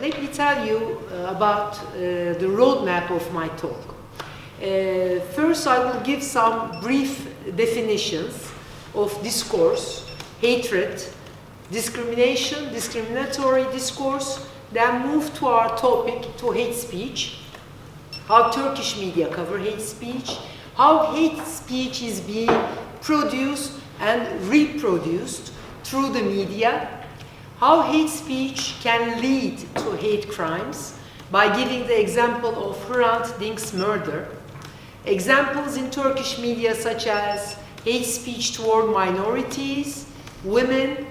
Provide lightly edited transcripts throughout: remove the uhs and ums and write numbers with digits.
let me tell you about the roadmap of my talk. First, I will give some brief definitions of discourse, hatred, discrimination, discriminatory discourse, then move to our topic, to hate speech, how Turkish media cover hate speech, how hate speech is being produced and reproduced through the media, how hate speech can lead to hate crimes by giving the example of Hrant Dink's murder, examples in Turkish media such as hate speech toward minorities, women,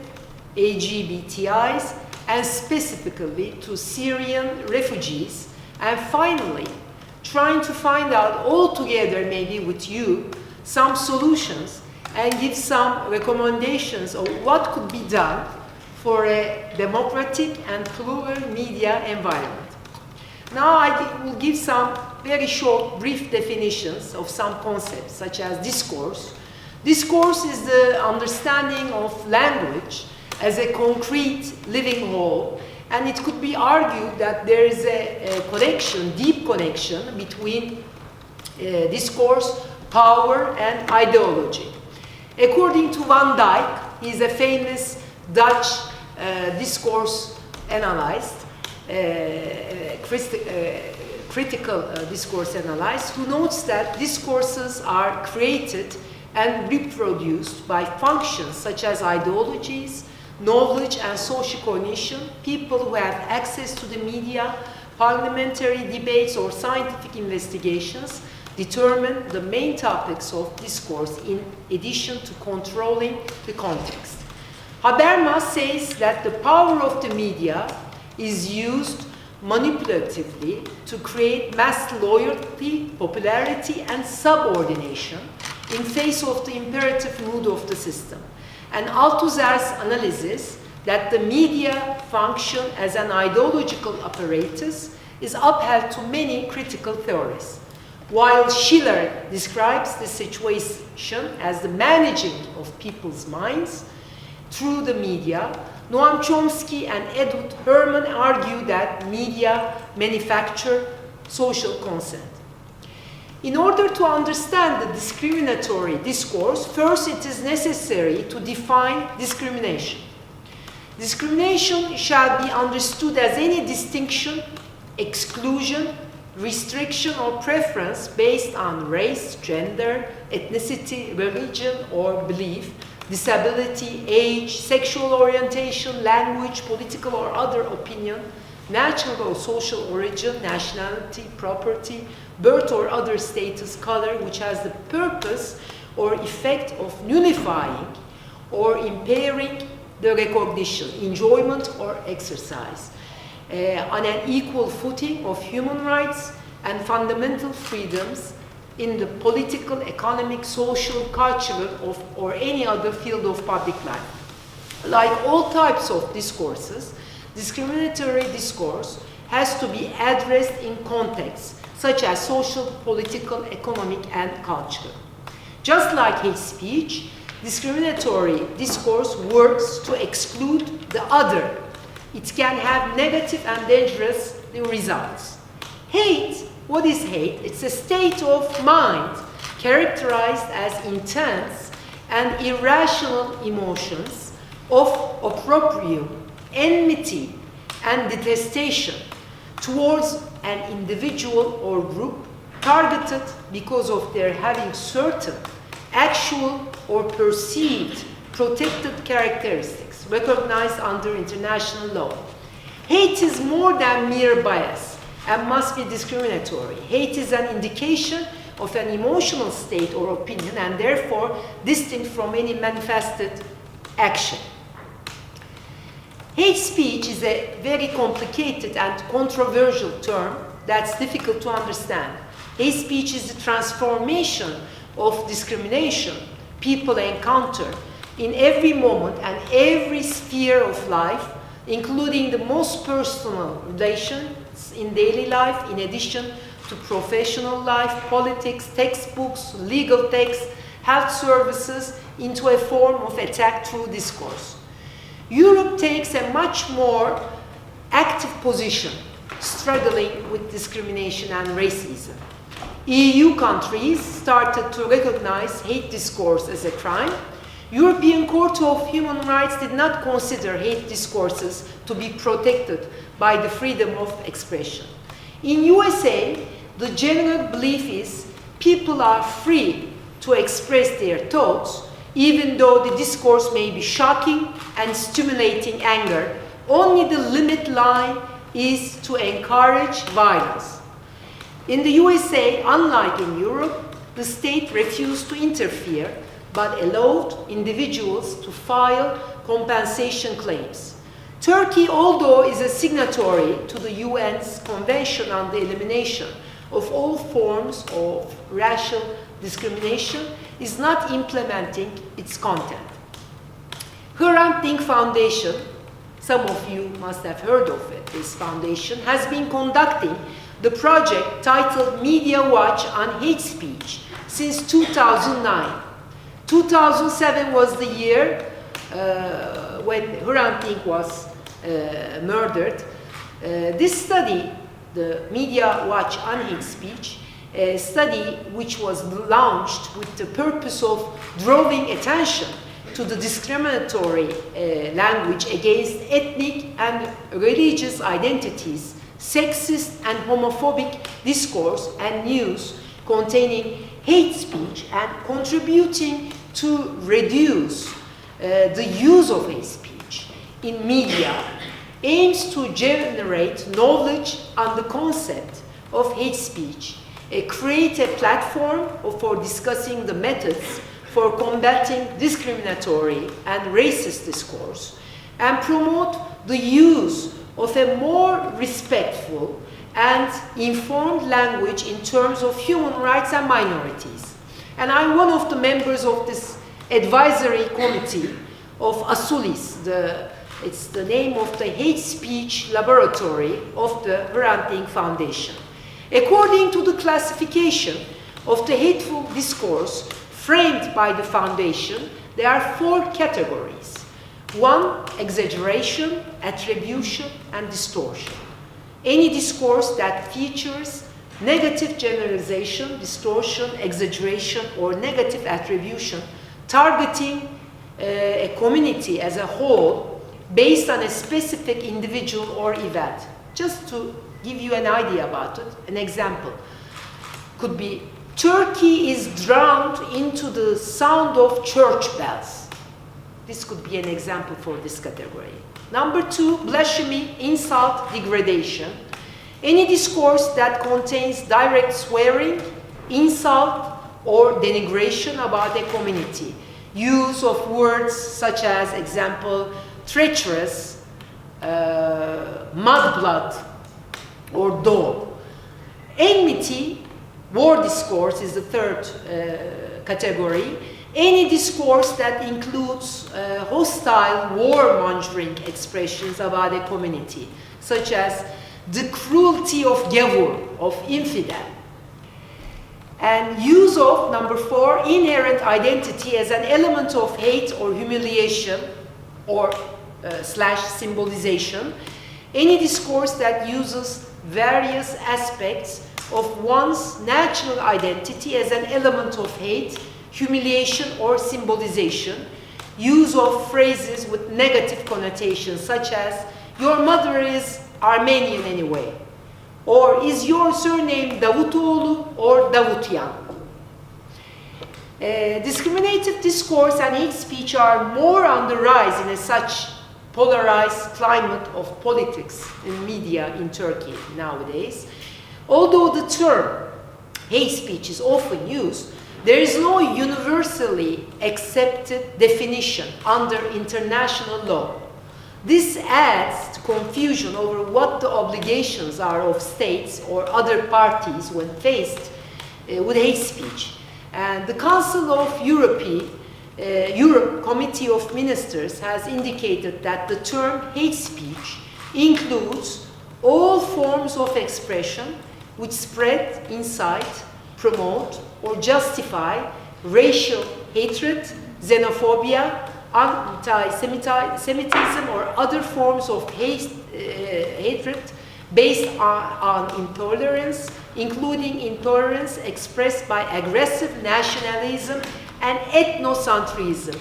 LGBTIs, and specifically to Syrian refugees, and finally, trying to find out all together, maybe with you, some solutions and give some recommendations of what could be done for a democratic and plural media environment. Now I will give some very short, brief definitions of some concepts, such as discourse. Discourse is the understanding of language as a concrete living whole, and it could be argued that there is a connection, deep connection between discourse, power, and ideology. According to Van Dijk, he is a famous Dutch discourse analyst, critical discourse analyst, who notes that discourses are created and reproduced by functions such as ideologies, knowledge and social cognition, people who have access to the media, parliamentary debates or scientific investigations determine the main topics of discourse in addition to controlling the context. Habermas says that the power of the media is used manipulatively to create mass loyalty, popularity, and subordination in face of the imperative mood of the system. And Althusser's analysis that the media function as an ideological apparatus is upheld to many critical theories. While Schiller describes the situation as the managing of people's minds through the media, Noam Chomsky and Edward Herman argue that media manufacture social consent. In order to understand the discriminatory discourse, first it is necessary to define discrimination. Discrimination shall be understood as any distinction, exclusion, restriction, or preference based on race, gender, ethnicity, religion, or belief, disability, age, sexual orientation, language, political or other opinion, natural or social origin, nationality, property, birth or other status, color, which has the purpose or effect of nullifying or impairing the recognition, enjoyment, or exercise on an equal footing of human rights and fundamental freedoms in the political, economic, social, cultural, or any other field of public life. Like all types of discourses, discriminatory discourse has to be addressed in contexts such as social, political, economic, and cultural. Just like hate speech, discriminatory discourse works to exclude the other. It can have negative and dangerous results. Hate, what is hate? It's a state of mind characterized as intense and irrational emotions of opprobrium, enmity, and detestation towards an individual or group targeted because of their having certain actual or perceived protected characteristics recognized under international law. Hate is more than mere bias and must be discriminatory. Hate is an indication of an emotional state or opinion and therefore distinct from any manifested action. Hate speech is a very complicated and controversial term that's difficult to understand. Hate speech is the transformation of discrimination people encounter in every moment and every sphere of life, including the most personal relations in daily life, in addition to professional life, politics, textbooks, legal texts, health services, into a form of attack through discourse. Europe takes a much more active position struggling with discrimination and racism. EU countries started to recognize hate discourse as a crime. European Court of Human Rights did not consider hate discourses to be protected by the freedom of expression. In USA, the general belief is people are free to express their thoughts, even though the discourse may be shocking and stimulating anger. Only the limit line is to encourage violence. In the USA, unlike in Europe, the state refused to interfere but allowed individuals to file compensation claims. Turkey, although is a signatory to the UN's Convention on the Elimination of all forms of racial discrimination, is not implementing its content. Hrant Dink Foundation, some of you must have heard of it, this foundation, has been conducting the project titled Media Watch on Hate Speech since 2009. 2007 was the year when Hrant Dink was murdered. This study, the Media Watch on Hate Speech, a study which was launched with the purpose of drawing attention to the discriminatory language against ethnic and religious identities, sexist and homophobic discourse and news containing hate speech, and contributing to reduce the use of hate speech in media, aims to generate knowledge on the concept of hate speech, create a platform for discussing the methods for combating discriminatory and racist discourse, and promote the use of a more respectful and informed language in terms of human rights and minorities. And I'm one of the members of this advisory committee of ASULIS, it's the name of the hate speech laboratory of the Hrant Dink Foundation. According to the classification of the hateful discourse framed by the foundation, there are 4 categories. 1, exaggeration, attribution, and distortion. Any discourse that features negative generalization, distortion, exaggeration, or negative attribution, targeting a community as a whole based on a specific individual or event. Just to give you an idea about it, an example could be Turkey is drowned into the sound of church bells. This could be an example for this category. Number 2, blasphemy, insult, degradation. Any discourse that contains direct swearing, insult, or denigration about a community. Use of words such as, example, treacherous, mudblood, or dog. Enmity, war discourse is the 3rd category. Any discourse that includes hostile, war-mongering expressions about a community, such as the cruelty of gavur, of infidel. And use of, number 4, inherent identity as an element of hate or humiliation or slash symbolization. Any discourse that uses various aspects of one's natural identity as an element of hate, humiliation, or symbolization. Use of phrases with negative connotations, such as, your mother is Armenian anyway, or is your surname Davutoğlu or Davutyan? Discriminative discourse and hate speech are more on the rise in such polarized climate of politics and media in Turkey nowadays. Although the term hate speech is often used, there is no universally accepted definition under international law. This adds to confusion over what the obligations are of states or other parties when faced with hate speech. And the Council of Europe Committee of Ministers has indicated that the term hate speech includes all forms of expression which spread, incite, promote, or justify racial hatred, xenophobia, anti-Semitism or other forms of hatred based on intolerance, including intolerance expressed by aggressive nationalism and ethnocentrism,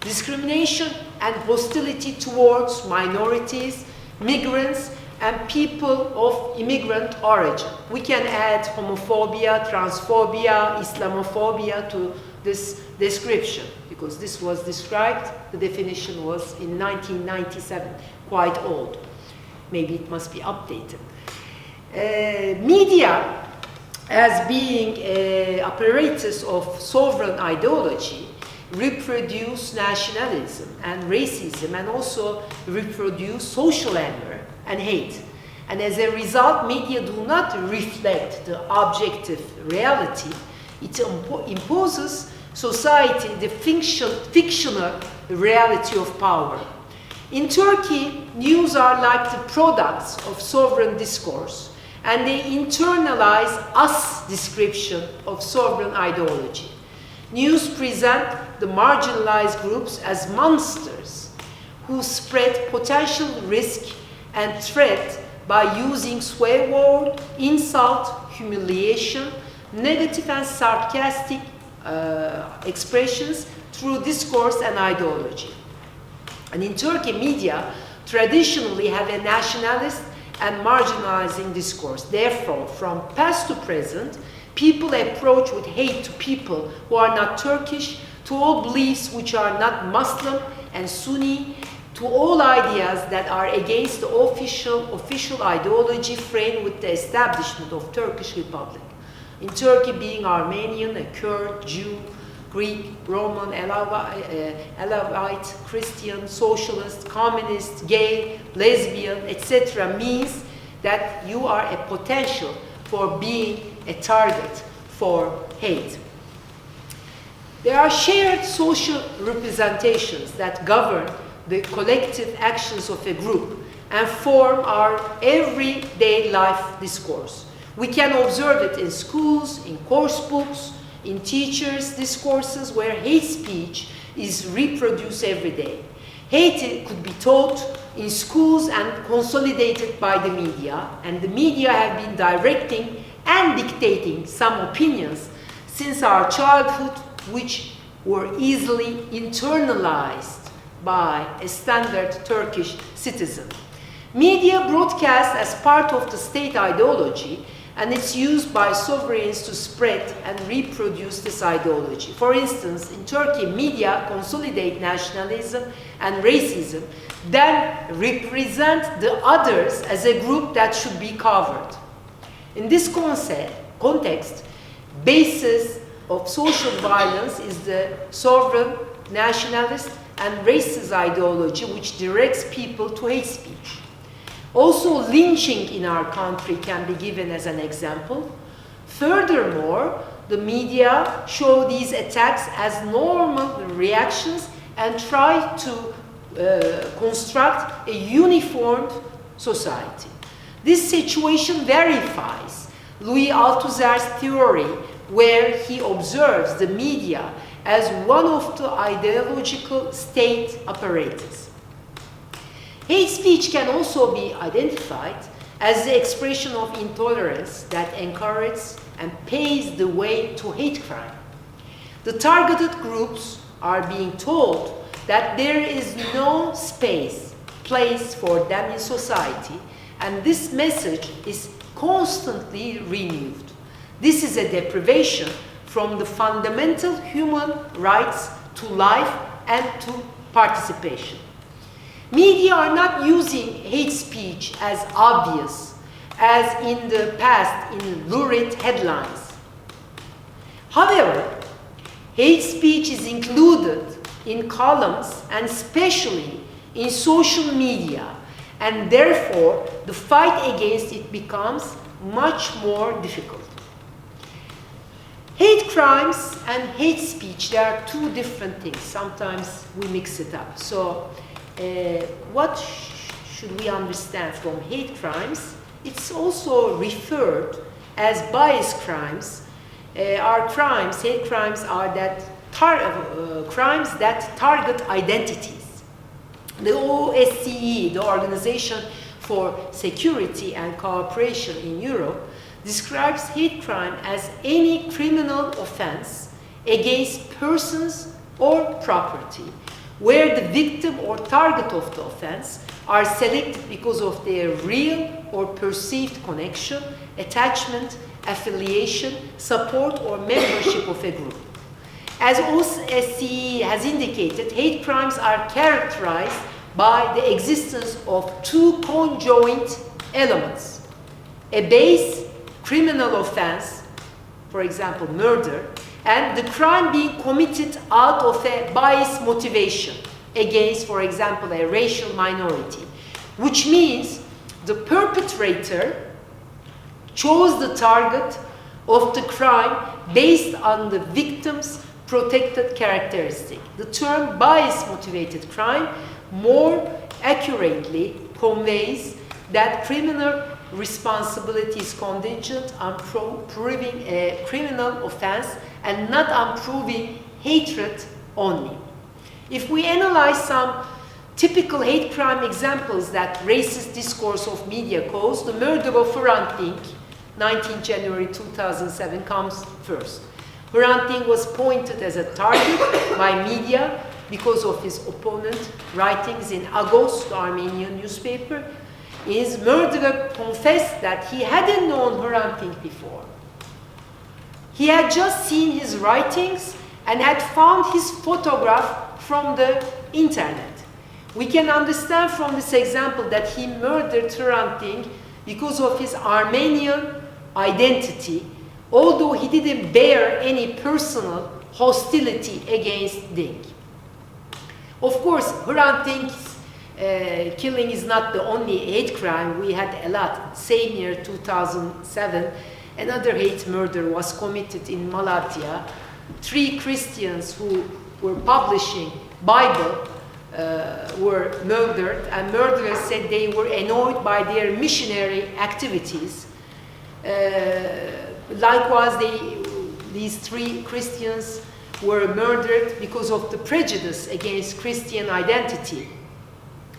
discrimination and hostility towards minorities, migrants, and people of immigrant origin. We can add homophobia, transphobia, Islamophobia to this description, because this was described, the definition was in 1997, quite old. Maybe it must be updated. Media, as being an apparatus of sovereign ideology, reproduce nationalism and racism, and also reproduce social anger and hate. And as a result, media do not reflect the objective reality. It imposes society the fictional reality of power. In Turkey, news are like the products of sovereign discourse, and they internalize us description of sovereign ideology. News present the marginalized groups as monsters who spread potential risk and threat by using swear word, insult, humiliation, negative and sarcastic expressions through discourse and ideology. And in Turkey, media traditionally have a nationalist and marginalizing discourse. Therefore, from past to present, people approach with hate to people who are not Turkish, to all beliefs which are not Muslim and Sunni, to all ideas that are against the official ideology framed with the establishment of Turkish Republic. In Turkey, being Armenian, a Kurd, Jew, Greek, Roman, Alawite, Christian, socialist, communist, gay, lesbian, etc. means that you are a potential for being a target for hate. There are shared social representations that govern the collective actions of a group and form our everyday life discourse. We can observe it in schools, in course books, in teachers' discourses where hate speech is reproduced every day. Hate could be taught in schools and consolidated by the media, and the media have been directing and dictating some opinions since our childhood, which were easily internalized by a standard Turkish citizen. Media broadcast as part of the state ideology, and it's used by sovereigns to spread and reproduce this ideology. For instance, in Turkey, media consolidate nationalism and racism, then represent the others as a group that should be covered. In this context, basis of social violence is the sovereign, nationalist, and racist ideology which directs people to hate speech. Also, lynching in our country can be given as an example. Furthermore, the media show these attacks as normal reactions and try to construct a uniformed society. This situation verifies Louis Althusser's theory, where he observes the media as one of the ideological state apparatus. Hate speech can also be identified as the expression of intolerance that encourages and paves the way to hate crime. The targeted groups are being told that there is no place for them in society, and this message is constantly renewed. This is a deprivation from the fundamental human rights to life and to participation. Media are not using hate speech as obvious as in the past in lurid headlines. However, hate speech is included in columns and especially in social media, and therefore the fight against it becomes much more difficult. Hate crimes and hate speech, they are two different things. Sometimes we mix it up. So what should we understand from hate crimes? It's also referred as bias crimes. Hate crimes are that crimes that target identities. The OSCE, the Organization for Security and Cooperation in Europe, describes hate crime as any criminal offense against persons or property, where the victim or target of the offense are selected because of their real or perceived connection, attachment, affiliation, support, or membership of a group. As OSCE has indicated, hate crimes are characterized by the existence of two conjoint elements: a base criminal offense, for example, murder, and the crime being committed out of a biased motivation against, for example, a racial minority, which means the perpetrator chose the target of the crime based on the victim's protected characteristic. The term bias-motivated crime more accurately conveys that criminal responsibility is contingent on proving a criminal offense and not on proving hatred only. If we analyze some typical hate crime examples that racist discourse of media caused, the murder of Hrant Dink, 19 January 2007, comes first. Hrant Dink was pointed as a target by media because of his opponent writings in Agos, the Armenian newspaper. His murderer confessed that he hadn't known Hrant Dink before. He had just seen his writings and had found his photograph from the internet. We can understand from this example that he murdered Hrant Dink because of his Armenian identity, although he didn't bear any personal hostility against Dink. Of course, Hrant Dink's killing is not the only hate crime. We had a lot. Same year, 2007, another hate murder was committed in Malatya. 3 Christians who were publishing Bible were murdered, and murderers said they were annoyed by their missionary activities. Likewise, these 3 Christians were murdered because of the prejudice against Christian identity.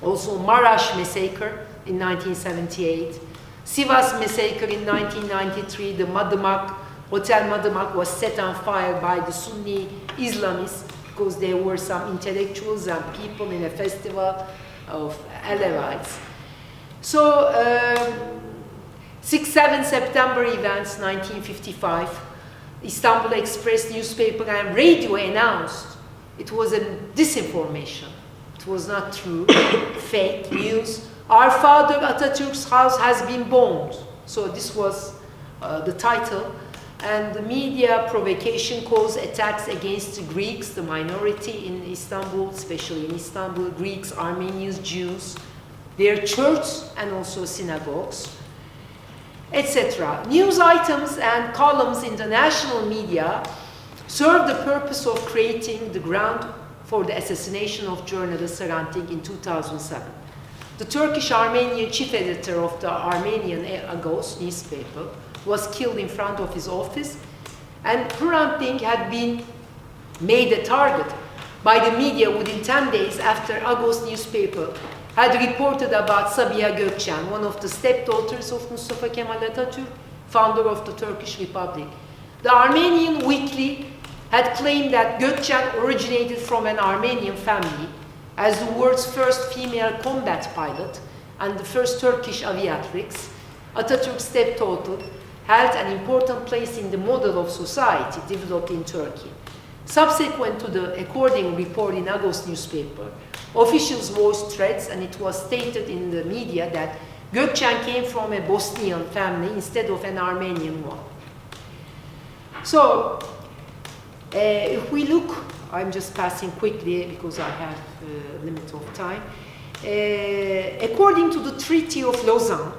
Also, Marash massacre in 1978, Sivas massacre in 1993, the Madımak, Hotel Madımak was set on fire by the Sunni Islamists because there were some intellectuals and people in a festival of Alevites. So, 6-7 September events, 1955, Istanbul Express newspaper and radio announced it was a disinformation. It was not true, fake news. Our father Atatürk's house has been bombed. So this was the title. And the media provocation caused attacks against the Greeks, the minority in Istanbul, especially in Istanbul, Greeks, Armenians, Jews, their churches and also synagogues, etc. News items and columns in the national media served the purpose of creating the ground for the assassination of journalist Hrant Dink in 2007. The Turkish-Armenian chief editor of the Armenian Agos newspaper was killed in front of his office, and Hrant Dink had been made a target by the media within 10 days after Agos newspaper had reported about Sabiha Gökçen, one of the stepdaughters of Mustafa Kemal Atatürk, founder of the Turkish Republic. The Armenian Weekly had claimed that Gökçen originated from an Armenian family as the world's first female combat pilot and the first Turkish aviatrix. Atatürk's stepdaughter held an important place in the model of society developed in Turkey. Subsequent to the according report in Agos newspaper, officials voiced threats, and it was stated in the media that Gökçen came from a Bosnian family instead of an Armenian one. So, if we look, I'm just passing quickly because I have a limit of time. According to the Treaty of Lausanne,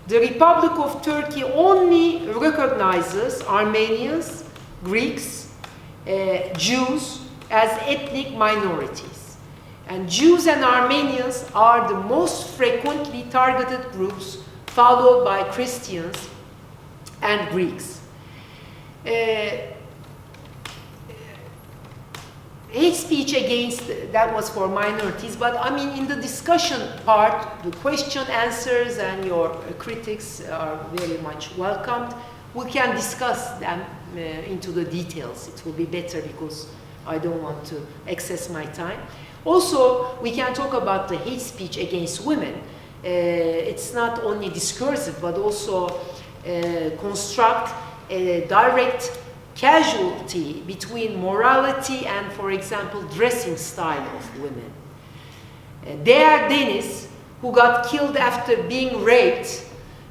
the Republic of Turkey only recognizes Armenians, Greeks, Jews as ethnic minorities. And Jews and Armenians are the most frequently targeted groups, followed by Christians and Greeks. hate speech against, that was for minorities, but I mean in the discussion part, the question answers and your critics are very much welcomed. We can discuss them into the details. It will be better because I don't want to excess my time. Also, we can talk about the hate speech against women. It's not only discursive, but also construct a direct casualty between morality and, for example, dressing style of women. Değer Deniz, who got killed after being raped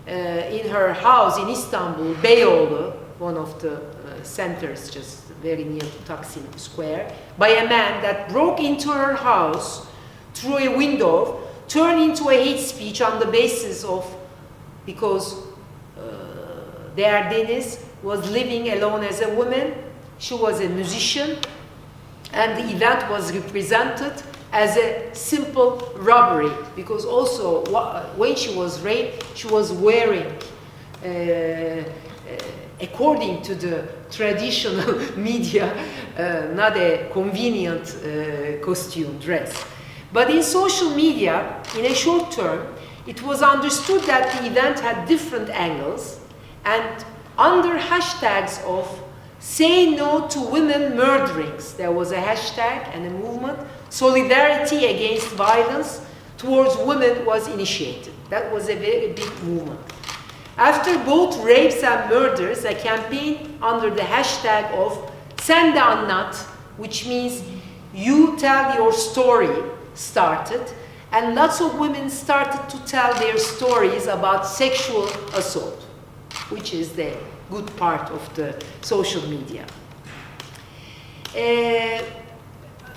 in her house in Istanbul, Beyoğlu, one of the centers just very near to Taksim Square, by a man that broke into her house through a window, turned into a hate speech on the basis of, because Değer Deniz was living alone as a woman, she was a musician, and the event was represented as a simple robbery, because also when she was raped, she was wearing, according to the traditional media, not a convenient costume dress. But in social media, in a short term, it was understood that the event had different angles, and under hashtags of "Say No to Women Murderings," there was a hashtag and a movement, solidarity against violence towards women was initiated. That was a very big movement. After both rapes and murders, a campaign under the hashtag of "Sen de anlat," which means "you tell your story," started, and lots of women started to tell their stories about sexual assault, which is the good part of the social media.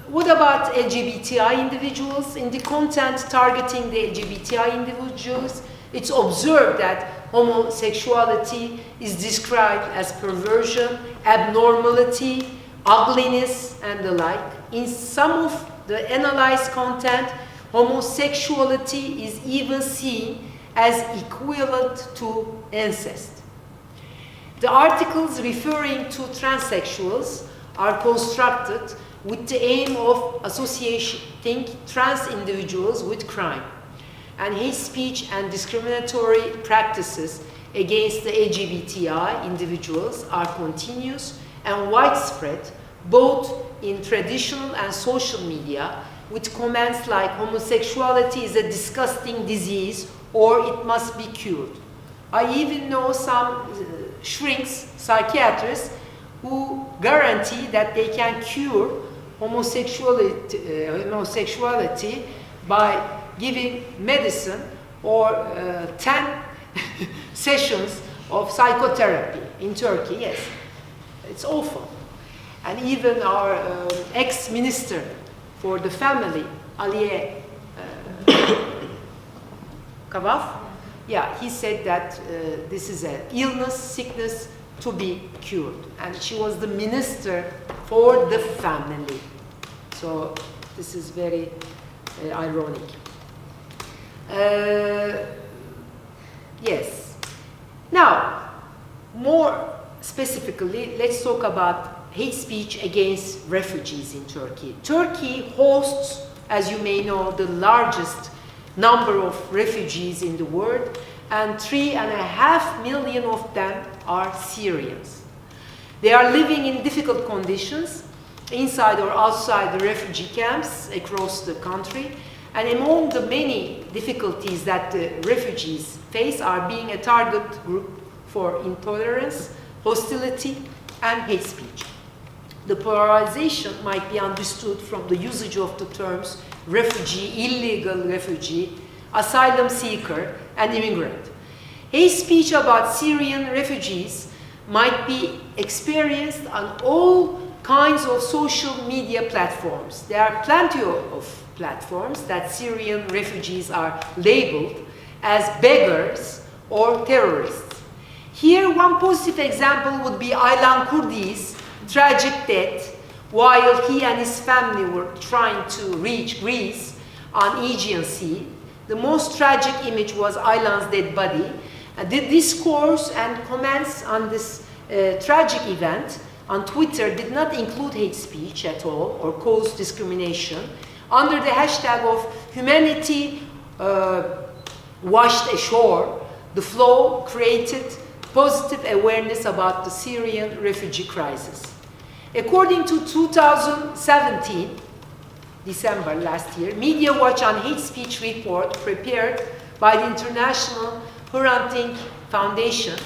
What about LGBTI individuals? In the content targeting the LGBTI individuals, it's observed that homosexuality is described as perversion, abnormality, ugliness, and the like. In some of the analyzed content, homosexuality is even seen as equivalent to incest. The articles referring to transsexuals are constructed with the aim of associating trans individuals with crime. And hate speech and discriminatory practices against the LGBTI individuals are continuous and widespread, both in traditional and social media, with comments like homosexuality is a disgusting disease or it must be cured. I even know some shrinks, psychiatrists, who guarantee that they can cure homosexuality by giving medicine or 10 sessions of psychotherapy in Turkey. Yes, it's awful. And even our ex-minister for the family, Aliye Kavaf, yeah, he said that this is an illness, sickness to be cured. And she was the minister for the family. So this is very ironic. Yes. Now, more specifically, let's talk about hate speech against refugees in Turkey. Turkey hosts, as you may know, the largest number of refugees in the world, and 3.5 million of them are Syrians. They are living in difficult conditions inside or outside the refugee camps across the country, and among the many difficulties that the refugees face are being a target group for intolerance, hostility, and hate speech. The polarization might be understood from the usage of the terms refugee, illegal refugee, asylum seeker, and immigrant. Hate speech about Syrian refugees might be experienced on all kinds of social media platforms. There are plenty of platforms that Syrian refugees are labeled as beggars or terrorists. Here, one positive example would be Aylan Kurdi's tragic death while he and his family were trying to reach Greece on Aegean Sea. The most tragic image was Aylan's dead body. The discourse and comments on this tragic event on Twitter did not include hate speech at all or cause discrimination, under the hashtag of humanity washed ashore, the flow created positive awareness about the Syrian refugee crisis. According to 2017, December last year, Media Watch on Hate Speech report prepared by the International Hrant Dink Foundation,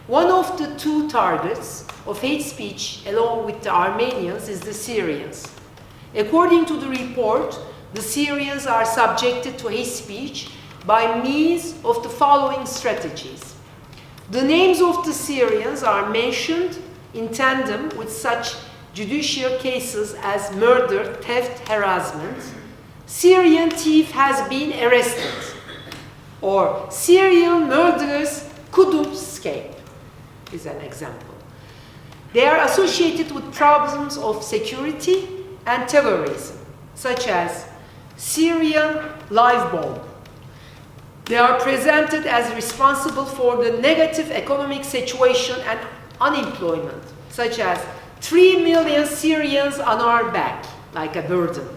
one of the two targets of hate speech, along with the Armenians, is the Syrians. According to the report, the Syrians are subjected to hate speech by means of the following strategies. The names of the Syrians are mentioned in tandem with such judicial cases as murder, theft, harassment. Syrian thief has been arrested, or Syrian murderers couldn't escape, is an example. They are associated with problems of security and terrorism, such as Syrian live bomb. They are presented as responsible for the negative economic situation and unemployment, such as 3 million Syrians on our back, like a burden.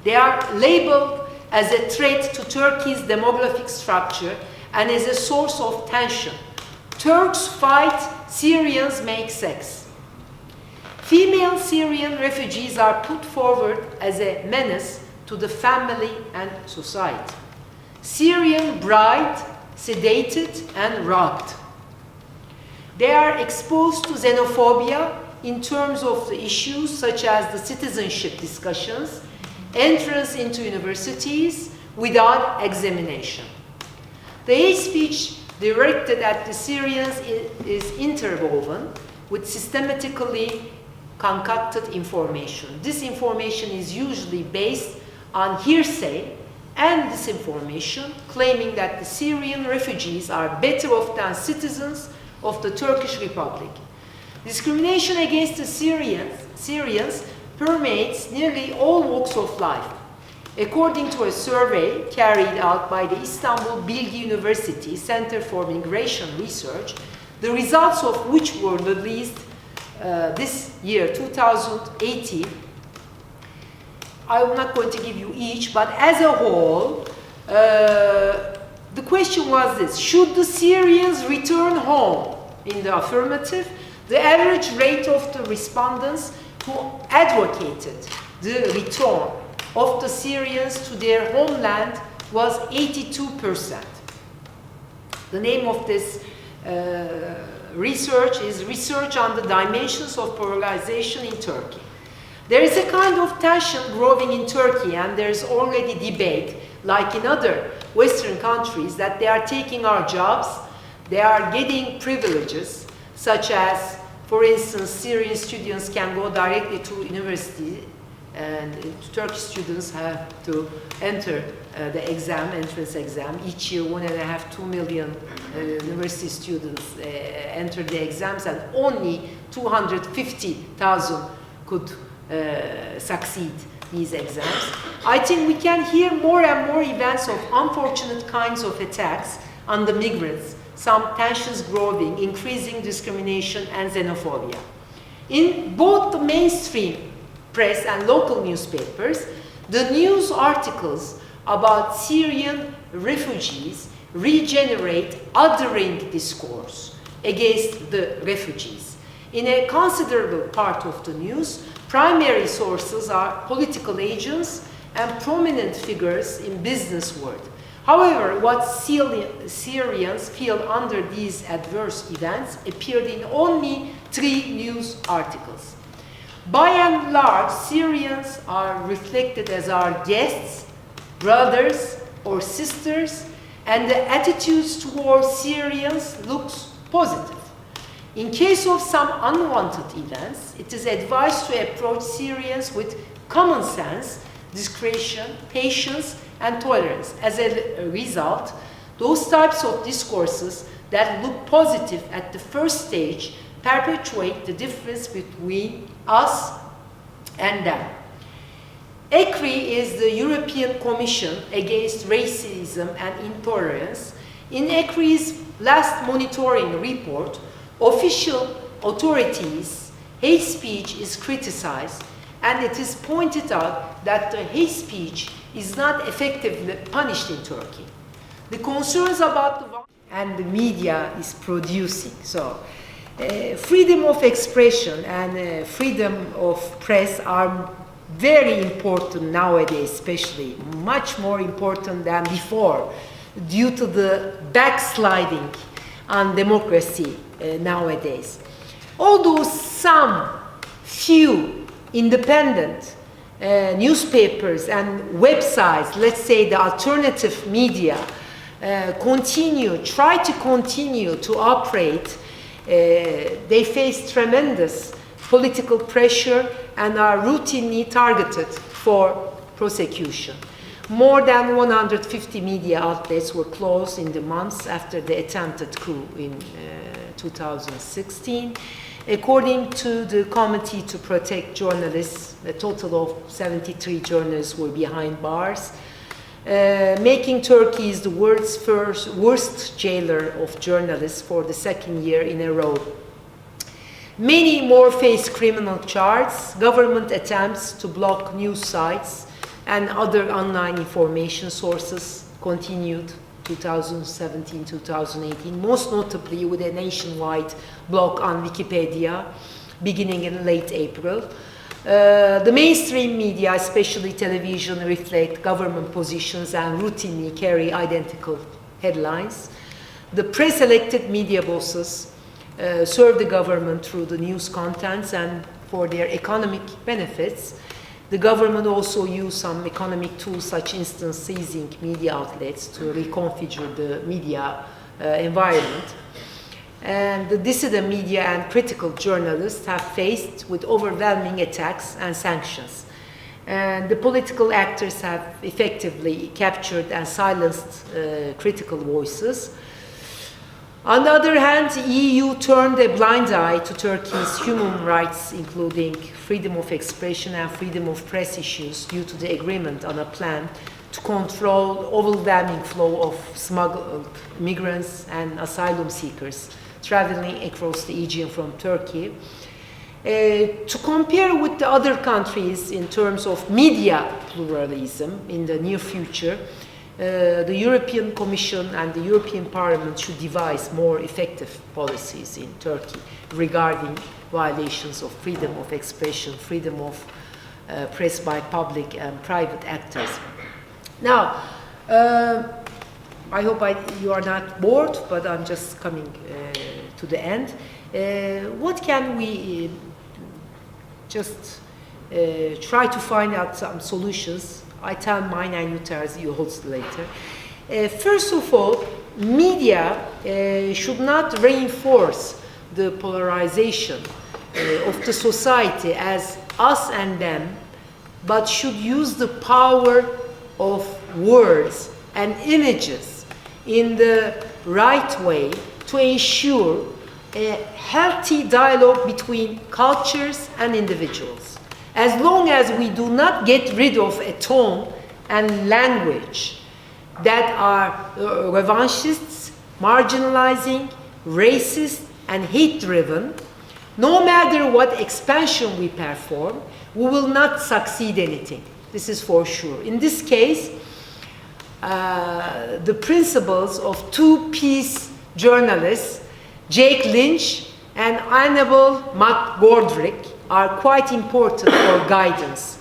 They are labeled as a threat to Turkey's demographic structure and as a source of tension. Turks fight, Syrians make sex. Female Syrian refugees are put forward as a menace to the family and society. Syrian bride, sedated and robbed. They are exposed to xenophobia in terms of the issues such as the citizenship discussions, entrance into universities without examination. The hate speech directed at the Syrians is interwoven with systematically concocted information. This information is usually based on hearsay and disinformation, claiming that the Syrian refugees are better off than citizens of the Turkish Republic. Discrimination against the Syrians permeates nearly all walks of life. According to a survey carried out by the Istanbul Bilgi University Center for Migration Research, the results of which were released this year, 2018, I'm not going to give you each, but as a whole, the question was this: should the Syrians return home? In the affirmative, the average rate of the respondents who advocated the return of the Syrians to their homeland was 82%. The name of this research is Research on the Dimensions of Polarization in Turkey. There is a kind of tension growing in Turkey, and there is already debate, like in other Western countries, that they are taking our jobs, they are getting privileges, such as, for instance, Syrian students can go directly to university, and Turkish students have to enter the entrance exam. Each year, 1.5 to 2 million university students enter the exams, and only 250,000 could succeed these exams. I think we can hear more and more events of unfortunate kinds of attacks on the migrants, some tensions growing, increasing discrimination and xenophobia. In both the mainstream press and local newspapers, the news articles about Syrian refugees regenerate othering discourse against the refugees. In a considerable part of the news, primary sources are political agents and prominent figures in business world. However, what Syrians feel under these adverse events appeared in only 3 news articles. By and large, Syrians are reflected as our guests, brothers or sisters, and the attitudes towards Syrians looks positive. In case of some unwanted events, it is advised to approach Syrians with common sense, discretion, patience, and tolerance. As a result, those types of discourses that look positive at the first stage perpetuate the difference between us and them. ECRI is the European Commission Against Racism and Intolerance. In ECRI's last monitoring report, official authorities hate speech is criticized, and it is pointed out that the hate speech is not effectively punished in Turkey. The concerns about the and the media is producing. So, freedom of expression and freedom of press are very important nowadays, especially much more important than before, due to the backsliding on democracy nowadays. Although some few independent newspapers and websites, let's say the alternative media, try to continue to operate, they face tremendous political pressure and are routinely targeted for prosecution. More than 150 media outlets were closed in the months after the attempted coup in 2016. According to the Committee to Protect Journalists, a total of 73 journalists were behind bars, making Turkey the world's worst jailer of journalists for the second year in a row. Many more face criminal charges. Government attempts to block news sites and other online information sources continued 2017-2018, most notably with a nationwide block on Wikipedia beginning in late April. The mainstream media, especially television, reflect government positions and routinely carry identical headlines. The pre-selected media bosses serve the government through the news contents and for their economic benefits. The government also used some economic tools, such instance seizing media outlets to reconfigure the media environment. And the dissident media and critical journalists have faced with overwhelming attacks and sanctions. And the political actors have effectively captured and silenced critical voices. On the other hand, the EU turned a blind eye to Turkey's human rights, including freedom of expression and freedom of press issues, due to the agreement on a plan to control overwhelming flow of smuggled migrants and asylum seekers traveling across the Aegean from Turkey. To compare with the other countries in terms of media pluralism in the near future, the European Commission and the European Parliament should devise more effective policies in Turkey regarding violations of freedom of expression, freedom of press by public and private actors. Now, I hope you are not bored, but I'm just coming to the end. What can we just try to find out some solutions? I tell mine and you tell yours later. First of all, media should not reinforce the polarization of the society as us and them, but should use the power of words and images in the right way to ensure a healthy dialogue between cultures and individuals. As long as we do not get rid of a tone and language that are revanchists, marginalizing, racist, and hate-driven, no matter what expansion we perform, we will not succeed anything. This is for sure. In this case, the principles of two peace journalists, Jake Lynch and Annabel McGordrick, are quite important for guidance.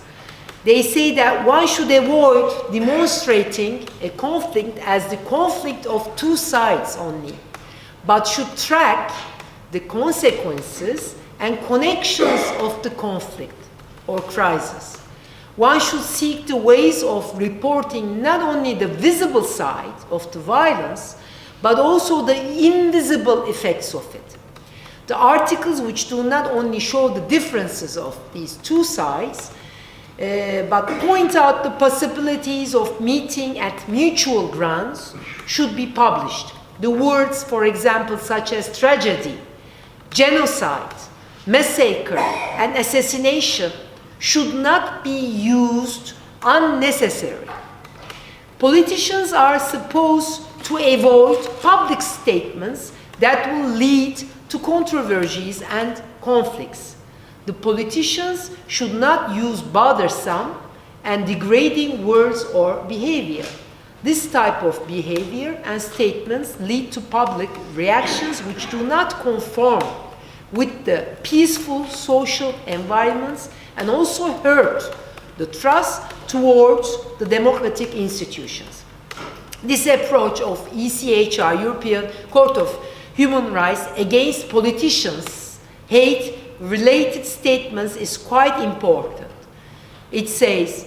They say that one should avoid demonstrating a conflict as the conflict of two sides only, but should track the consequences and connections of the conflict or crisis. One should seek the ways of reporting not only the visible side of the violence, but also the invisible effects of it. The articles which do not only show the differences of these two sides, but point out the possibilities of meeting at mutual grounds should be published. The words, for example, such as tragedy, genocide, massacre, and assassination should not be used unnecessarily. Politicians are supposed to avoid public statements that will lead to controversies and conflicts. the politicians should not use bothersome and degrading words or behavior. This type of behavior and statements lead to public reactions which do not conform with the peaceful social environments and also hurt the trust towards the democratic institutions. This approach of ECHR, European Court of Human Rights, against politicians' hate-related statements is quite important. It says,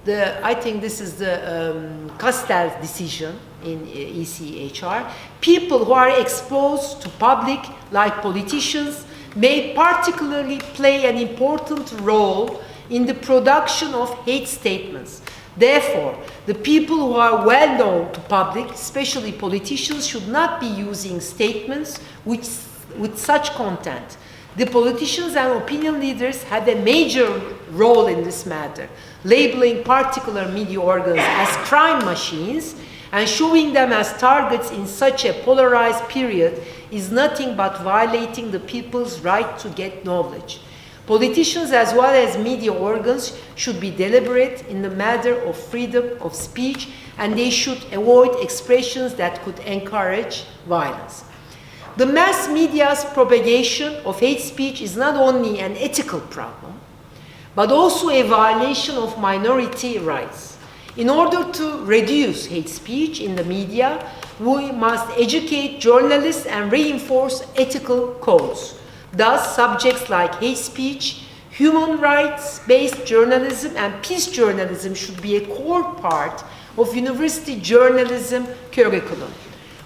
I think this is the Castell's decision in ECHR, people who are exposed to public, like politicians, may particularly play an important role in the production of hate statements. Therefore, the people who are well known to public, especially politicians, should not be using statements with such content. The politicians and opinion leaders have a major role in this matter, labeling particular media organs as crime machines and showing them as targets in such a polarized period is nothing but violating the people's right to get knowledge. Politicians as well as media organs should be deliberate in the matter of freedom of speech, and they should avoid expressions that could encourage violence. The mass media's propagation of hate speech is not only an ethical problem, but also a violation of minority rights. In order to reduce hate speech in the media, we must educate journalists and reinforce ethical codes. Thus, subjects like hate speech, human rights-based journalism, and peace journalism should be a core part of university journalism curriculum.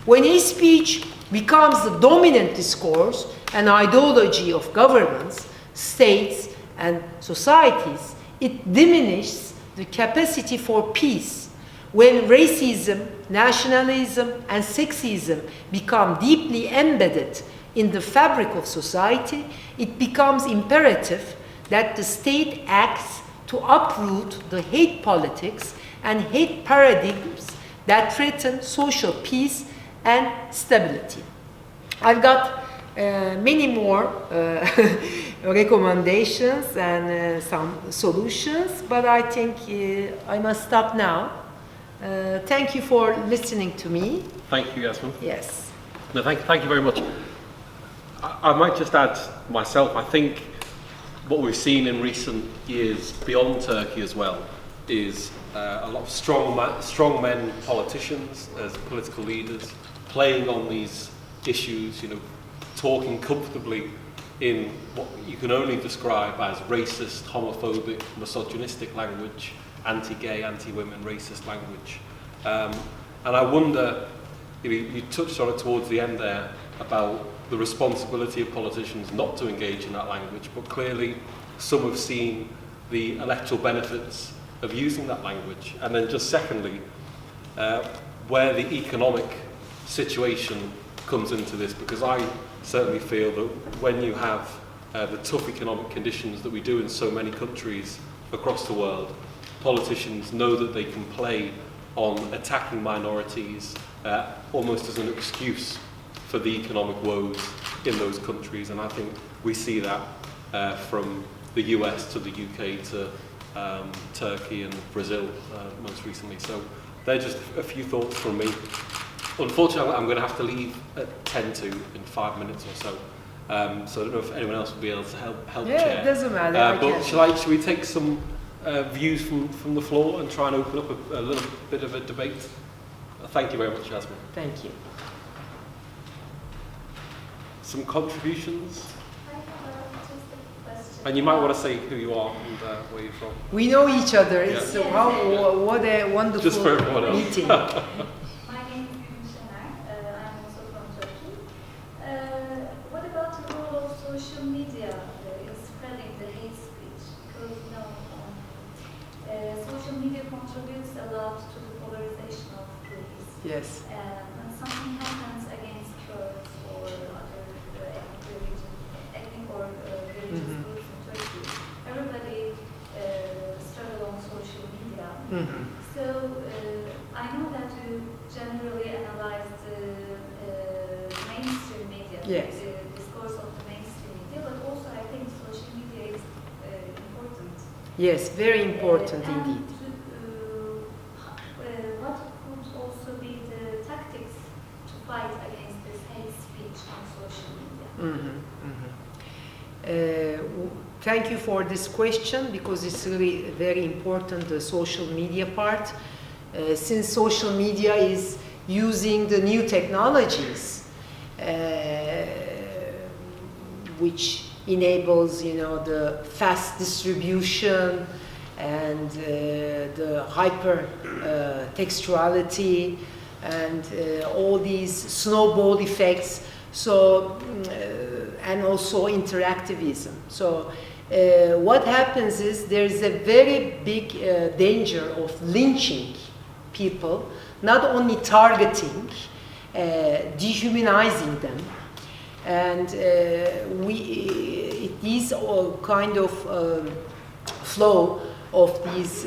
When hate speech becomes the dominant discourse and ideology of governments, states, and societies, it diminishes the capacity for peace. When racism, nationalism, and sexism become deeply embedded in the fabric of society, it becomes imperative that the state acts to uproot the hate politics and hate paradigms that threaten social peace and stability. I've got many more recommendations and some solutions, but I think I must stop now. Thank you for listening to me. Thank you, Yasemin. Yes. No, thank you very much. I might just add myself, I think what we've seen in recent years beyond Turkey as well is a lot of strong men politicians as political leaders playing on these issues, talking comfortably in what you can only describe as racist, homophobic, misogynistic language, anti-gay, anti-women, racist language. And I wonder, you touched on it towards the end there, about the responsibility of politicians not to engage in that language, but clearly some have seen the electoral benefits of using that language. And then just secondly, where the economic situation comes into this, because I certainly feel that when you have the tough economic conditions that we do in so many countries across the world, politicians know that they can play on attacking minorities almost as an excuse for the economic woes in those countries. And I think we see that from the US to the UK to Turkey and Brazil most recently. So they're just a few thoughts from me. Unfortunately, I'm going to have to leave at 10 to in 5 minutes or so. So I don't know if anyone else will be able to help Yeah, chair. it doesn't matter. But shall we take some views from the floor and try and open up a little bit of a debate? Thank you very much, Yasemin. Thank you. Some contributions? I have just a question. And you might want to say who you are and where you're from. We know each other. It's Yeah. what a wonderful Just for everyone else. meeting. My name is Gülşener. I'm also from Turkey. What about the role of social media in spreading the hate speech? Because social media contributes a lot to the polarization of beliefs. Yes. When something happens against Kurds or other ethnic or religious groups in Turkey, everybody struggle on social media. So I know that you generally analyze the mainstream media, Yes. the discourse of the mainstream media, but also I think social media is Yes, very important And, indeed. what could also be the tactics to fight against this hate speech on social media? Thank you for this question, because it's really very important, the social media part. Since social media is using the new technologies, which enables, the fast distribution and the hyper textuality and all these snowball effects. So, and also interactivism. So, what happens is there's a very big danger of lynching people, not only targeting, dehumanizing them, and it is a kind of flow of these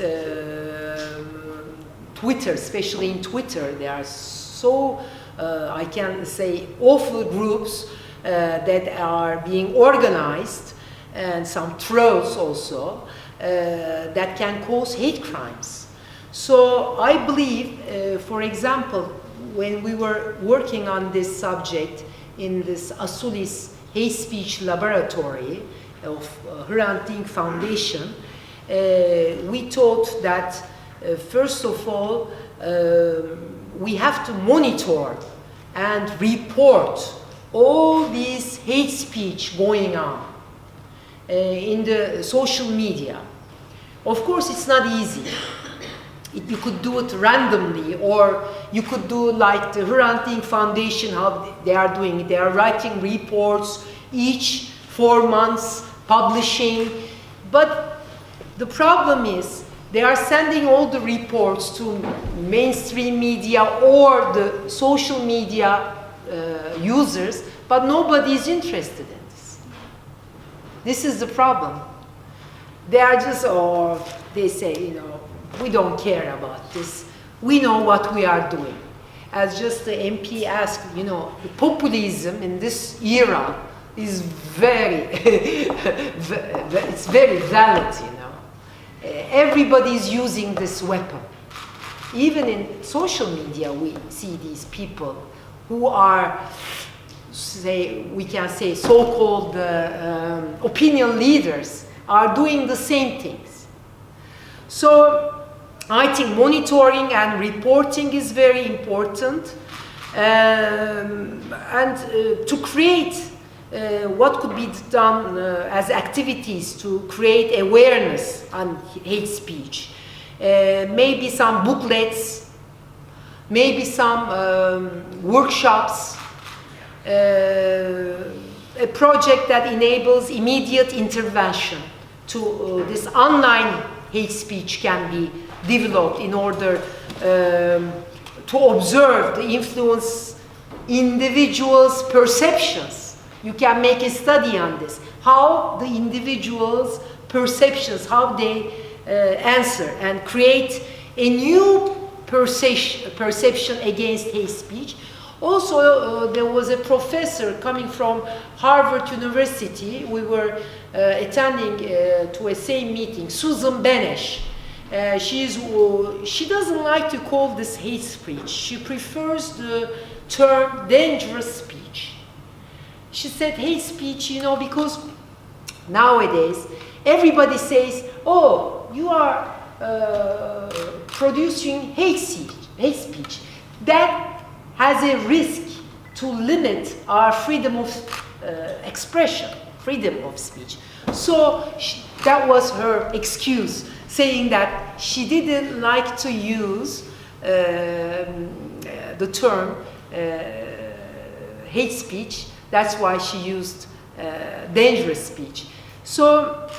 Twitter, especially in Twitter, there are so I can say awful groups that are being organized, and some trolls also, that can cause hate crimes. So I believe, for example, when we were working on this subject in this Asulis Hate Speech Laboratory of Hrant Dink Foundation, we thought that first of all, we have to monitor and report all this hate speech going on in the social media. Of course, it's not easy. You could do it randomly, or you could do like the Hrant Dink Foundation, how they are doing it. They are writing reports each 4 months, publishing. But the problem is, they are sending all the reports to mainstream media or the social media users, but nobody is interested in this. This is the problem. They are just, or they say, we don't care about this. We know what we are doing. As just the MP asked, the populism in this era is very, it's very valid, Everybody is using this weapon. Even in social media, we see these people who are, we can say, so-called opinion leaders are doing the same things. So I think monitoring and reporting is very important, and to create what could be done as activities to create awareness on hate speech. Maybe some booklets, maybe some workshops, a project that enables immediate intervention to this online hate speech can be developed in order to observe the influence individuals' perceptions. You can make a study on this, how the individuals' perceptions, how they answer, and create a new perception against hate speech. Also, there was a professor coming from Harvard University. We were attending to a same meeting, Susan Benesch. She doesn't like to call this hate speech. She prefers the term dangerous speech. She said hate speech, because nowadays everybody says, oh, you are producing hate speech. That has a risk to limit our freedom of expression, freedom of speech. So that was her excuse, saying that she didn't like to use the term hate speech. That's why she used dangerous speech. So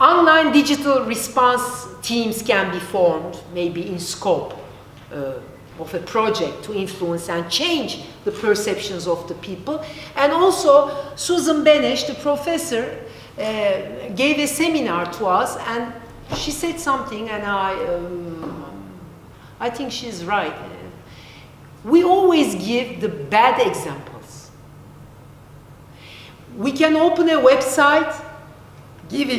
online digital response teams can be formed, maybe in scope of a project to influence and change the perceptions of the people. And also, Susan Benesch, the professor, gave a seminar to us, and she said something, and I think she's right. We always give the bad examples. We can open a website, give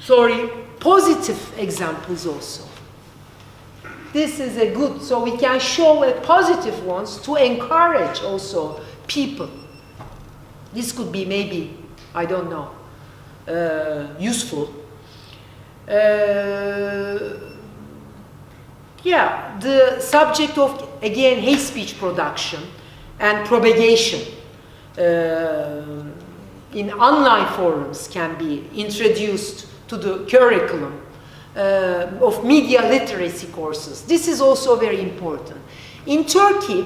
sorry, positive examples also. This is a good, so we can show a positive ones to encourage also people. This could be maybe, I don't know, useful. Yeah, the subject of, again, hate speech production and propagation in online forums can be introduced to the curriculum of media literacy courses. This is also very important. In Turkey,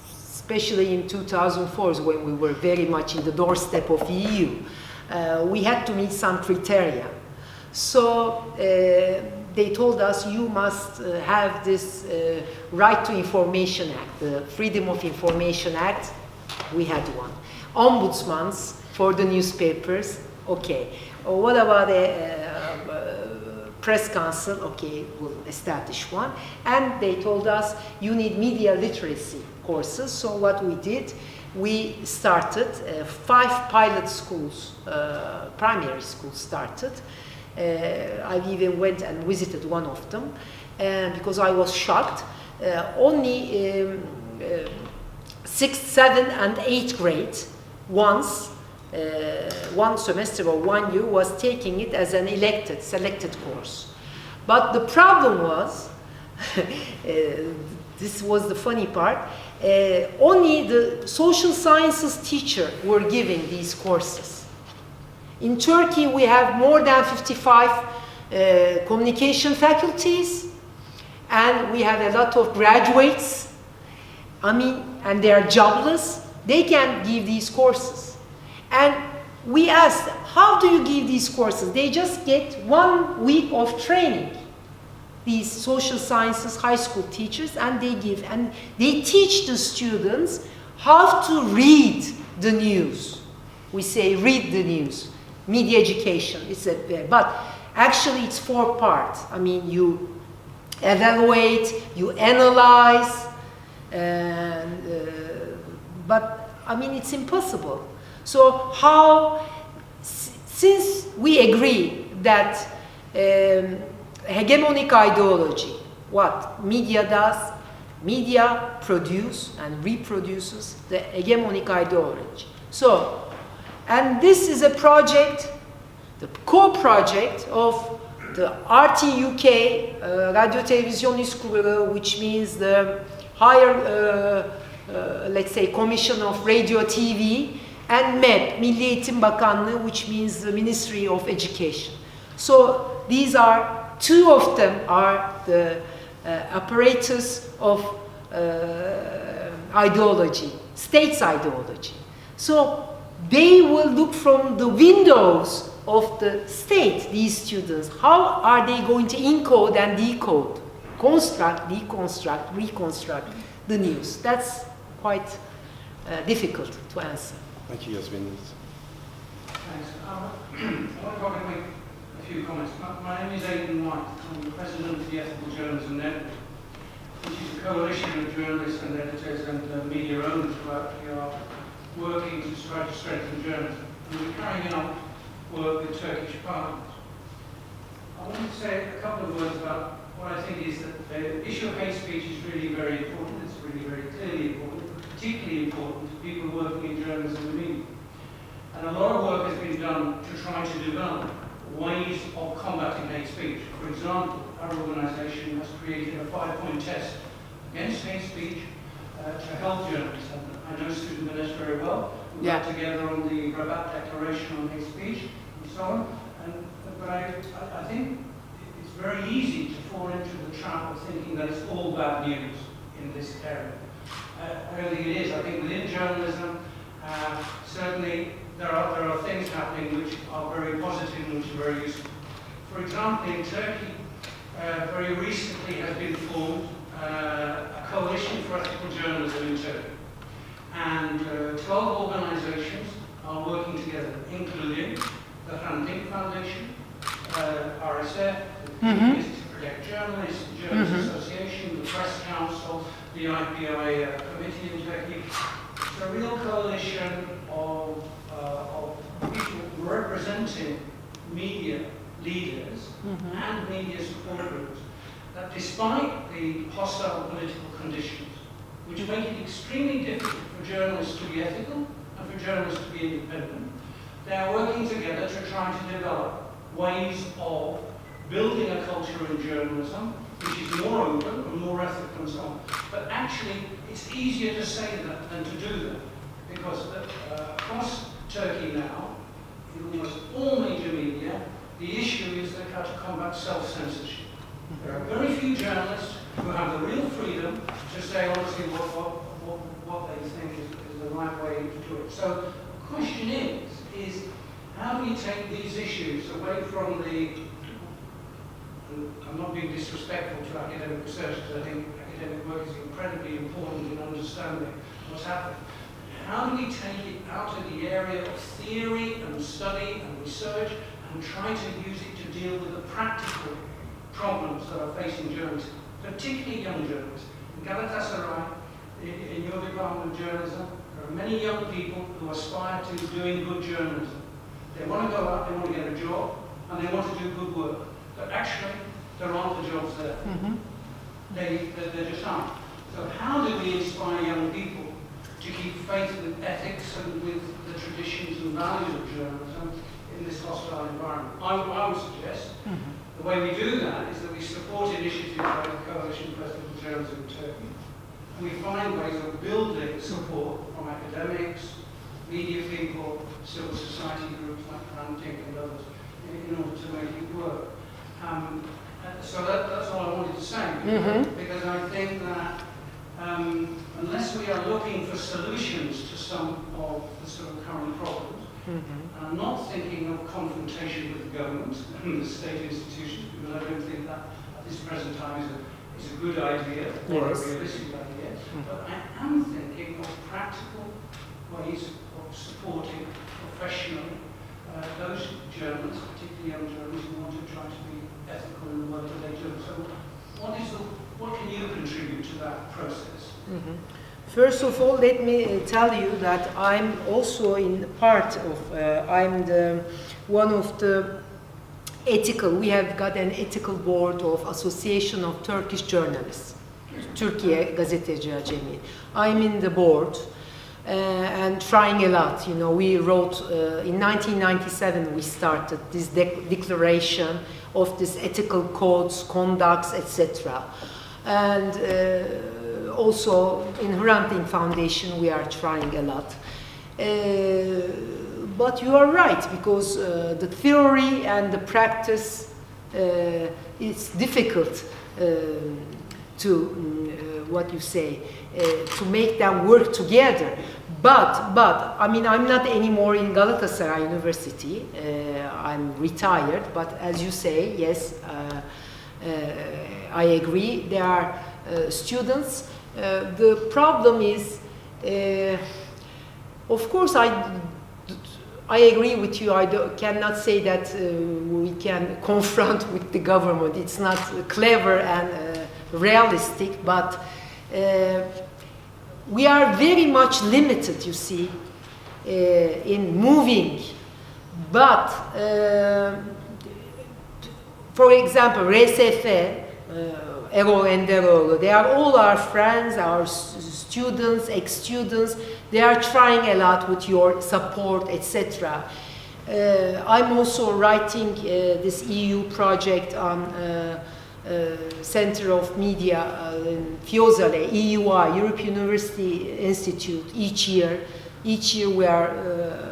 especially in 2004, when we were very much in the doorstep of the EU, we had to meet some criteria. So they told us you must have this Right to Information Act, the Freedom of Information Act. We had one. Ombudsmans for the newspapers, okay. Or what about a press council? Okay, we'll establish one. And they told us you need media literacy courses. So what we did, we started 5 pilot schools, primary schools started. I even went and visited one of them because I was shocked. Only 6th, 7th, and 8th grade once, one semester or 1 year was taking it as an selected course. But the problem was, this was the funny part, only the social sciences teacher were giving these courses. In Turkey, we have more than 55 communication faculties, and we have a lot of graduates. I mean, and they are jobless. They can give these courses. And we asked, how do you give these courses? They just get 1 week of training. These social sciences high school teachers, and they give, and they teach the students how to read the news. We say read the news. Media education, but actually it's 4 parts. I mean, you evaluate, you analyze, and, but I mean, it's impossible. So how, since we agree that hegemonic ideology, what media does, media produce and reproduces the hegemonic ideology. So, and this is a project, the co-project of the RT UK, Radio Televizyonist Kurulu, which means the higher, let's say, Commission of Radio TV, and MEP, Milli Eğitim Bakanlığı, which means the Ministry of Education. So these are, 2 of them are the apparatus of ideology, state's ideology. So they will look from the windows of the state, these students. How are they going to encode and decode, construct, deconstruct, reconstruct the news? That's quite difficult to answer. Thank you, Yasemin. Thanks. I want to probably make a few comments. My name is Aidan White. I'm the president of the Ethical Journalism Network, which is a coalition of journalists and editors and media owners who actually are working to try to strengthen journalism. And we're carrying out work with Turkish Parliament. I want to say a couple of words about what I think is that the issue of hate speech is really very important. It's really very clearly important, particularly important to people working in journalism and media. And a lot of work has been done to try to develop ways of combating hate speech. For example, our organisation has created a 5-point test against hate speech to help journalists. And I know Student Vanessa very well. We worked together on the Rabat Declaration on hate speech and so on. But I think it's very easy to fall into the trap of thinking that it's all bad news in this area. I don't think it is. I think within journalism, certainly there are things happening which are very positive and which are very useful. For example, in Turkey, very recently has been formed a coalition for ethical journalism in Turkey. And 12 organizations are working together, including the Hunting Foundation, RSF, the Institute to Protect Journalists, the Journalists Association, the Press Council, the IPI committee in Turkey. It's a real coalition of people representing media leaders and media support groups that despite the hostile political conditions, which make it extremely difficult for journalists to be ethical and for journalists to be independent, they are working together to try to develop ways of building a culture in journalism which is more open and more ethical and so on. But actually, it's easier to say that than to do that, because across Turkey now, in almost all major media, the issue is how to combat self-censorship. There are very few journalists who have the real freedom to say honestly what they think is the right way to do it. So the question is how do you take these issues away from the, I'm not being disrespectful to academic research, because I think academic work is incredibly important in understanding what's happening. How do we take it out of the area of theory and study and research and try to use it to deal with the practical problems that are facing journalists, particularly young journalists? In Galatasaray, in your department of journalism, there are many young people who aspire to doing good journalism. They want to go out, they want to get a job, and they want to do good work. But actually, there aren't the jobs there. They just aren't. So how do we inspire young people to keep faith with ethics and with the traditions and values of journalism in this hostile environment? I would suggest the way we do that is that we support initiatives like the Coalition for Ethical Journalism in Turkey. And we find ways of building support from academics, media people, civil society groups like Atlantic and others in order to make it work. So that's all I wanted to say, because I think that unless we are looking for solutions to some of the sort of current problems, and I'm not thinking of confrontation with the government and the state institutions, because I don't think that at this present time is a good idea or a realistic idea, but I am thinking of practical ways of supporting professionally those journalists, particularly young journalists, who want to try to be ethical in the work that they do. So what can you contribute to that process? First of all, let me tell you that I'm also in part of, I'm one of the ethical, we have got an ethical board of Association of Turkish Journalists, Türkiye Gazeteci Acemi. I'm in the board and trying a lot. You know, we wrote, in 1997 we started this declaration of this ethical codes, conducts, etc. And also in Hrant Dink Foundation we are trying a lot. But you are right, because the theory and the practice, it's difficult to, what you say, to make them work together. But, I mean, I'm not anymore in Galatasaray University, I'm retired, but as you say, yes, I agree, there are students. The problem is, of course, I agree with you. I cannot say that we can confront with the government. It's not clever and realistic, but we are very much limited, you see, in moving. But, for example, RSF, Erol Enderoğlu, they are all our friends, our students, ex-students. They are trying a lot with your support, etc. I'm also writing this EU project on Center of Media in Fiesole, EUI, European University Institute, each year. Each year we are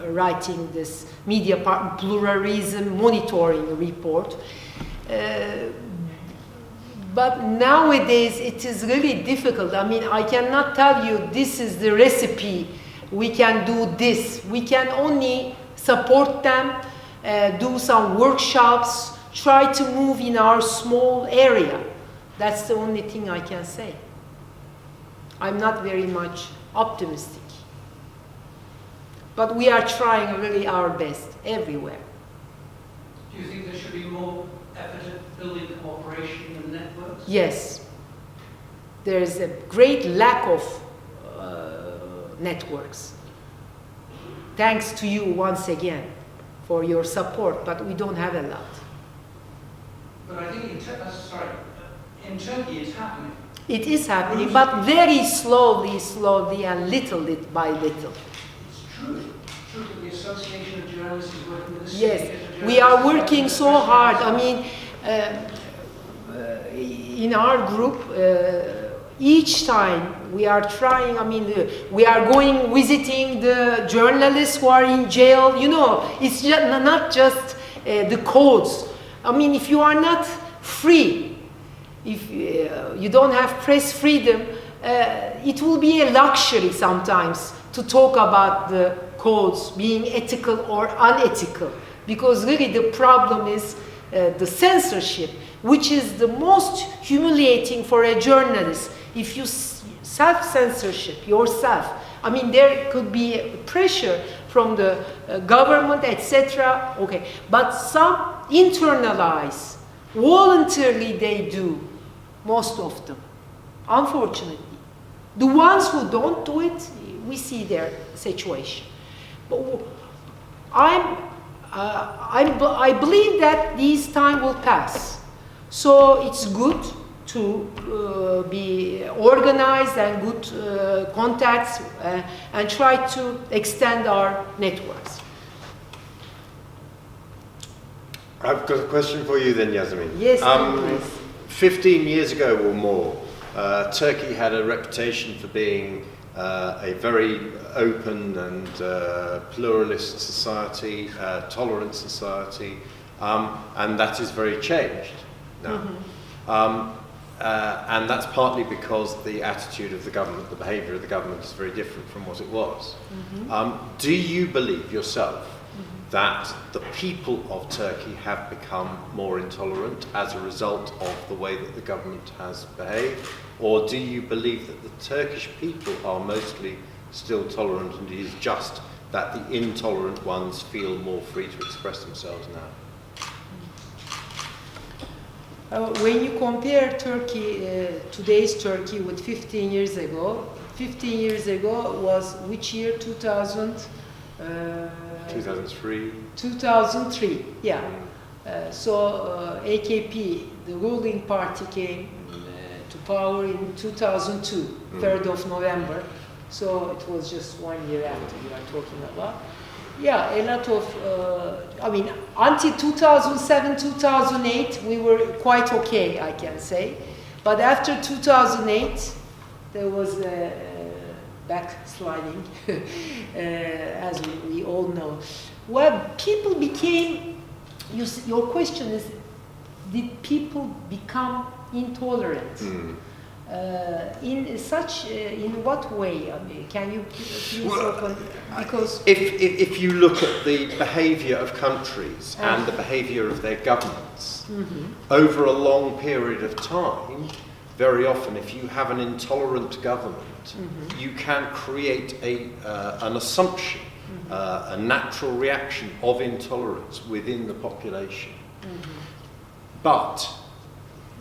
writing this media pluralism monitoring report. But nowadays it is really difficult. I mean, I cannot tell you this is the recipe, we can do this. We can only support them, do some workshops, try to move in our small area. That's the only thing I can say. I'm not very much optimistic. But we are trying really our best everywhere. Do you think there should be more effort at building cooperation and networks? Yes. There is a great lack of networks. Thanks to you once again. for your support, but we don't have a lot. But I think in Turkey it's happening. It is happening, but very slowly, and little by little. It's true. True that the Association of Journalists is working with the Yes, Syndicate of we are Journalists, working so hard. I mean, in our group, each time we are trying, I mean, we are going, visiting the journalists who are in jail. You know, it's just, not just the codes. I mean, if you are not free, if you don't have press freedom, it will be a luxury sometimes to talk about the codes being ethical or unethical, because really the problem is the censorship, which is the most humiliating for a journalist. If you self-censorship yourself, I mean, there could be pressure from the government, etc. Okay, but some internalize, voluntarily they do, most of them, unfortunately. The ones who don't do it, we see their situation. But I believe that this time will pass. So it's good to be organized and good contacts and try to extend our networks. I've got a question for you then, Yasemin. Yes, please. 15 years ago or more, Turkey had a reputation for being a very open and pluralist society, tolerant society, and that is very changed now. And that's partly because the attitude of the government, the behaviour of the government is very different from what it was. Do you believe yourself that the people of Turkey have become more intolerant as a result of the way that the government has behaved? Or do you believe that the Turkish people are mostly still tolerant, and it is just that the intolerant ones feel more free to express themselves now? When you compare Turkey, today's Turkey with 15 years ago, 15 years ago was which year? 2000? 2003. 2003, yeah. So AKP, the ruling party, came to power in 2002, 3rd of November. So it was just 1 year after we are talking about. Yeah, a lot of, I mean, until 2007, 2008, we were quite okay, I can say. But after 2008, there was a backsliding, as we all know. Well, people became, your question is, did people become intolerant? In what way? I mean, can you please open? Because if you look at the behaviour of countries and the behaviour of their governments over a long period of time, very often, if you have an intolerant government, you can create an assumption, a natural reaction of intolerance within the population. But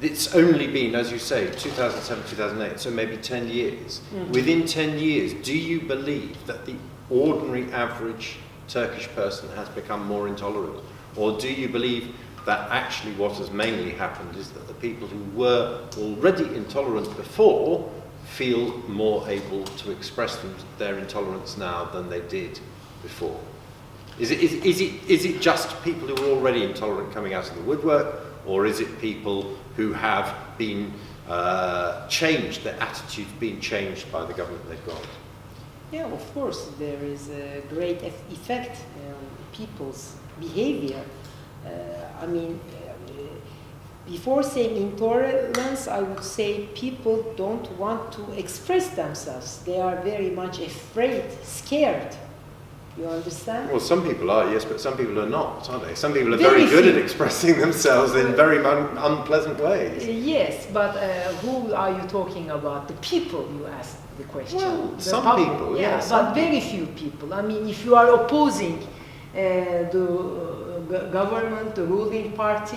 it's only been, as you say, 2007, 2008, so maybe 10 years. Within 10 years, do you believe that the ordinary average Turkish person has become more intolerant? Or do you believe that actually what has mainly happened is that the people who were already intolerant before feel more able to express their intolerance now than they did before? Is it just people who are already intolerant coming out of the woodwork, or is it people who have been changed, their attitudes being changed by the government they've got? yeah, of course, there is a great effect on people's behavior. I mean, before saying intolerance, I would say people don't want to express themselves. They are very much afraid, scared. You understand? Well, some people are, yes, but some people are not, aren't they? Some people are Very very good few. at expressing themselves in very unpleasant ways. Yes, but who are you talking about? The people you asked the question. Well, The some public, people, yeah, yeah, but some very few people. I mean, if you are opposing the government, the ruling party,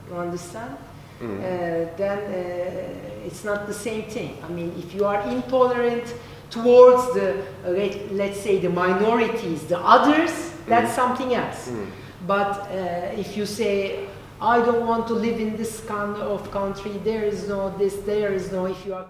you understand? Then it's not the same thing. I mean, if you are intolerant towards the, let's say, the minorities, the others, that's something else. But if you say, I don't want to live in this kind of country, there is no this, there is no, if you are